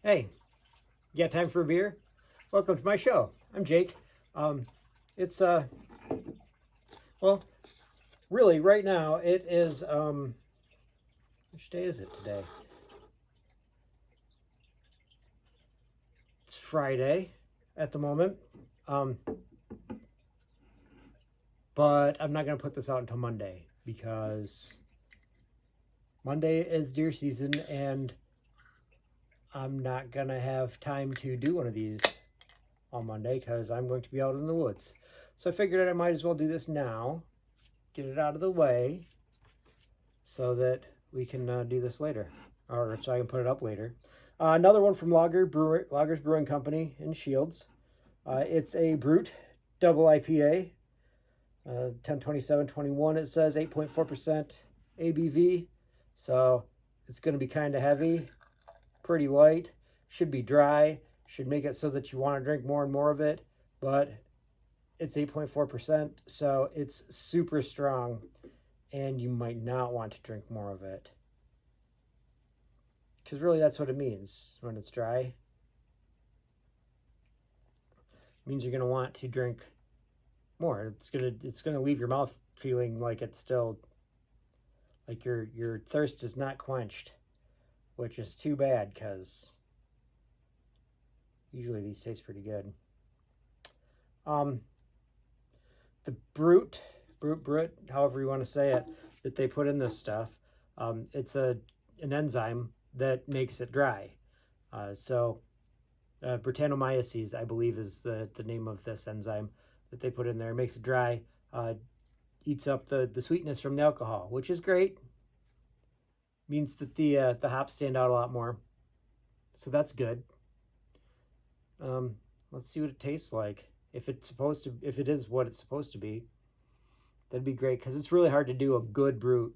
Hey, you got time for a beer? Welcome to my show. I'm Jake. It's well, really, right now it is which day is it today? It's Friday at the moment. Um, but I'm not gonna put this out until Monday because Monday is deer season and I'm not gonna have time to do one of these on Monday because I'm going to be out in the woods. So I figured I might as well do this now, get it out of the way, so that we can do this later, or so I can put it up later. Another one from Lager's Brewing Company in Shields. It's a Brut double IPA, 102721. It says 8.4% ABV, so it's going to be kind of heavy, pretty light, should be dry, should make it so that you want to drink more and more of it, but it's 8.4%, so it's super strong, and you might not want to drink more of it. Because really that's what it means when it's dry. It means you're going to want to drink more. It's gonna leave your mouth feeling like it's still, like your thirst is not quenched, which is too bad because usually these taste pretty good. The Brut, however you want to say it, that they put in this stuff, it's an enzyme that makes it dry. Brettanomyces, I believe, is the name of this enzyme that they put in there. It makes it dry, eats up the sweetness from the alcohol, which is great. Means that the hops stand out a lot more, so that's good. Let's see what it tastes like. If it is what it's supposed to be, that'd be great, because it's really hard to do a good Brut.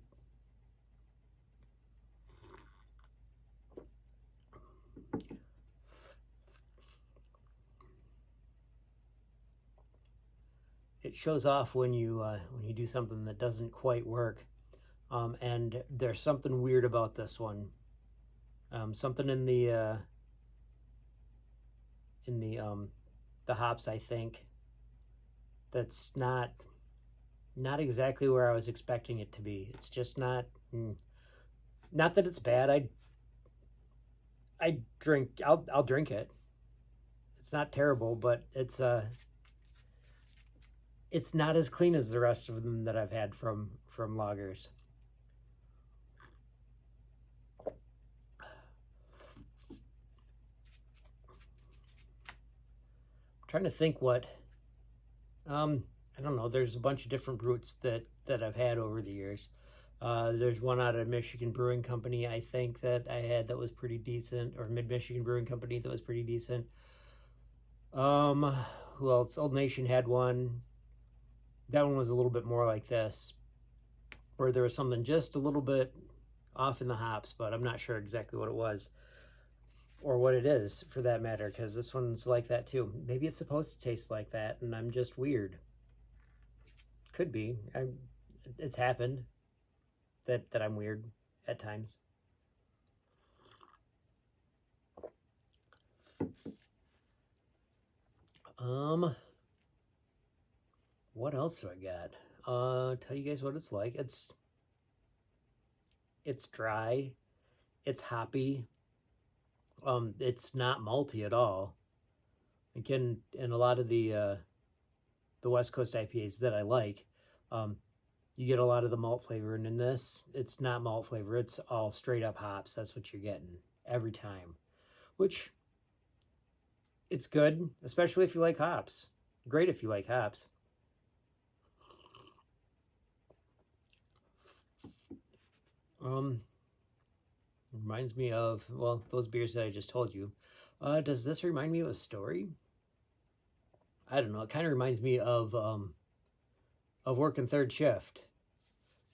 It shows off when you do something that doesn't quite work, and there's something weird about this one. Something in the hops, I think, that's not exactly where I was expecting it to be. It's just not. Not that it's bad. I'll drink it. It's not terrible, but it's not as clean as the rest of them that I've had from lagers. I'm trying to think what. I don't know. There's a bunch of different Bruts that I've had over the years. There's one out of Michigan Brewing Company, I think, that I had that was pretty decent, or Mid-Michigan Brewing Company that was pretty decent. Who else? Old Nation had one. That one was a little bit more like this, where there was something just a little bit off in the hops, but I'm not sure exactly what it was, or what it is for that matter, because this one's like that too. Maybe it's supposed to taste like that, and I'm just weird. Could be. It's happened that I'm weird at times. What else do I got? Tell you guys what it's like. It's dry. It's hoppy. It's not malty at all. Again, in a lot of the West Coast IPAs that I like, you get a lot of the malt flavor, and in this, it's not malt flavor. It's all straight up hops. That's what you're getting every time, which it's good, especially if you like hops. Great if you like hops. Reminds me of, well, those beers that I just told you. Does this remind me of a story? I don't know. It kind of reminds me of working third shift,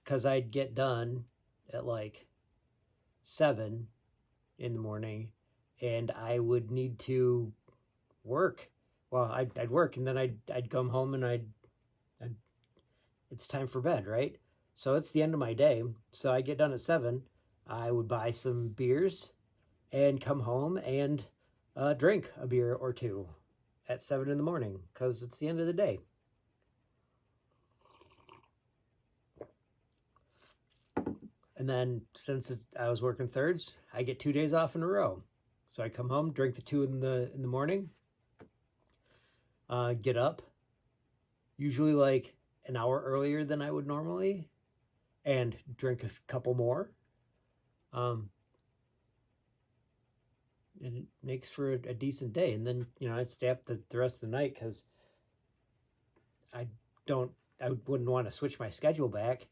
because I'd get done at like 7 in the morning, and I would need to work. Well, I'd work, and then I'd come home, and it's time for bed, right? So it's the end of my day. So I get done at 7. I would buy some beers, and come home and drink a beer or two at 7 in the morning because it's the end of the day. And then since I was working thirds, I get 2 days off in a row. So I come home, drink the 2 in the morning, get up, usually like an hour earlier than I would normally, and drink a couple more. And it makes for a decent day. And then, I'd stay up the rest of the night because I wouldn't want to switch my schedule back.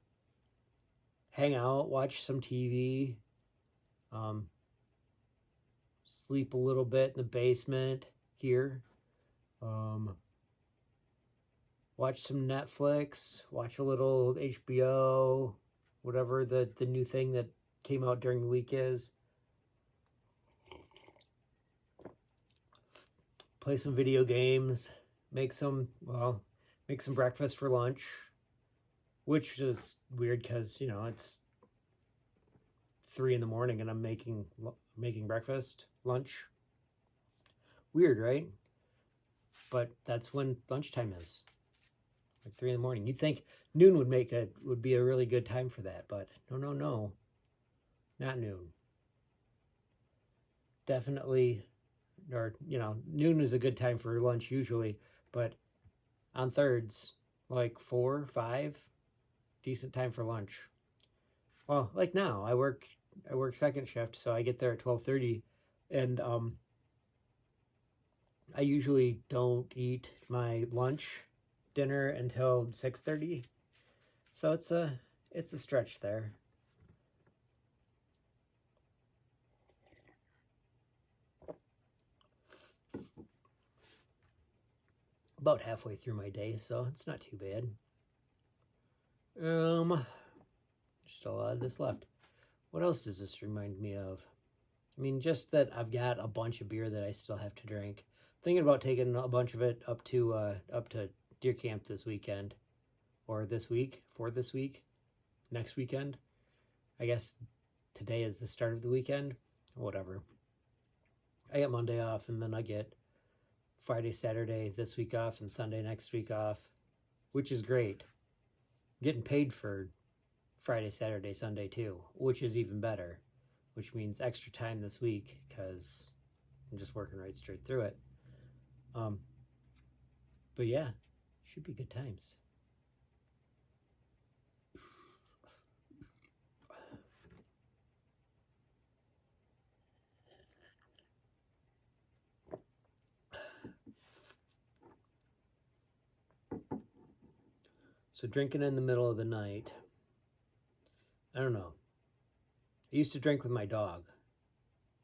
Hang out, watch some TV, sleep a little bit in the basement here, watch some Netflix, watch a little HBO, whatever the new thing that came out during the week is. Play some video games, make some breakfast for lunch, which is weird because, it's 3 in the morning and I'm making breakfast, lunch. Weird, right? But that's when lunchtime is, like 3 in the morning. You'd think noon would be a really good time for that, but no, not noon. Definitely, or noon is a good time for lunch usually, but on thirds, like 4, 5, decent time for lunch. Well, like now, I work second shift, so I get there at 12:30, and I usually don't eat my dinner until 6:30. So it's a stretch there. About halfway through my day, so it's not too bad. There's still a lot of this left. What else does this remind me of? I mean, just that I've got a bunch of beer that I still have to drink. Thinking about taking a bunch of it up to deer camp this weekend, or this week, next weekend. I guess today is the start of the weekend. Whatever. I get Monday off, and then I get Friday, Saturday this week off, and Sunday next week off, which is great. I'm getting paid for Friday, Saturday, Sunday too, which is even better, which means extra time this week because I'm just working right straight through it. But yeah, should be good times. So drinking in the middle of the night, I don't know. I used to drink with my dog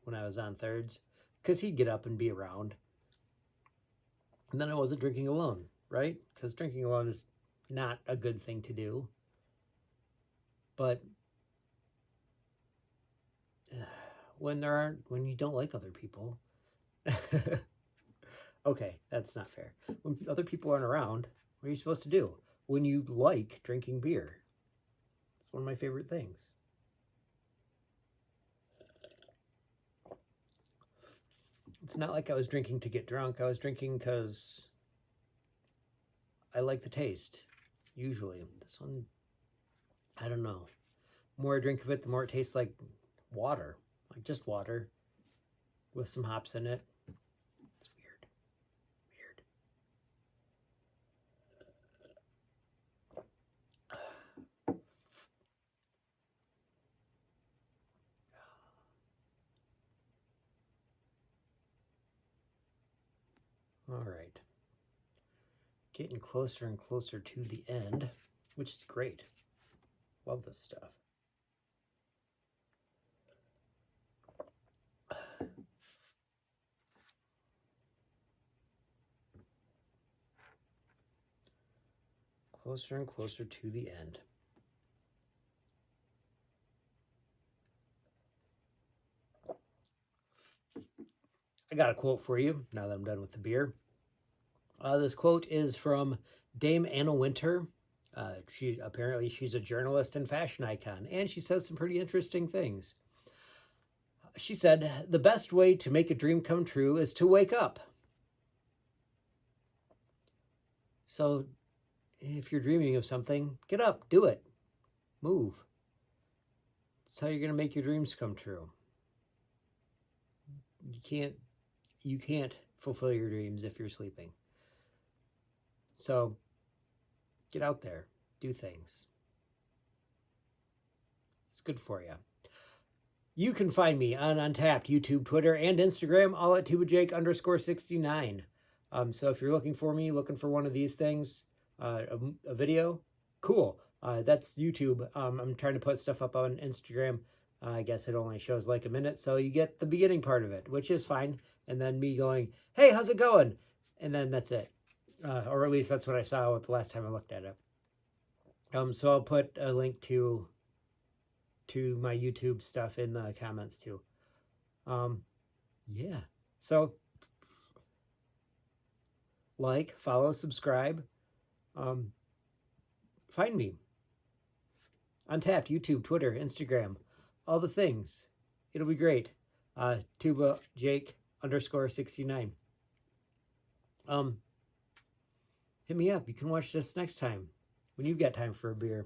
when I was on thirds because he'd get up and be around. And then I wasn't drinking alone, right? Because drinking alone is not a good thing to do. But when you don't like other people, okay, that's not fair. When other people aren't around, what are you supposed to do? When you like drinking beer, it's one of my favorite things. It's not like I was drinking to get drunk. I was drinking because I like the taste, usually. This one, I don't know. The more I drink of it, the more it tastes like water. Like just water with some hops in it. It's weird. All right. Getting closer and closer to the end, which is great. Love this stuff. Closer and closer to the end. I got a quote for you now that I'm done with the beer. This quote is from Dame Anna Wintour. She's a journalist and fashion icon, and she says some pretty interesting things. she said, the best way to make a dream come true is to wake up. So if you're dreaming of something, get up, do it, move. That's how you're going to make your dreams come true. You can't fulfill your dreams if you're sleeping. So get out there, do things. It's good for you. You can find me on Untapped, YouTube, Twitter, and Instagram, all at tubajake_69. So if you're looking for me, looking for one of these things, a video, cool. That's YouTube. I'm trying to put stuff up on Instagram. I guess it only shows like a minute, so you get the beginning part of it, which is fine. And then me going, hey, how's it going? And then that's it. Or at least that's what I saw the last time I looked at it. So I'll put a link to my YouTube stuff in the comments too. Yeah. So like, follow, subscribe. Find me. Untapped, YouTube, Twitter, Instagram, all the things. It'll be great. tubajake_69. Hit me up. You can watch this next time when you've got time for a beer.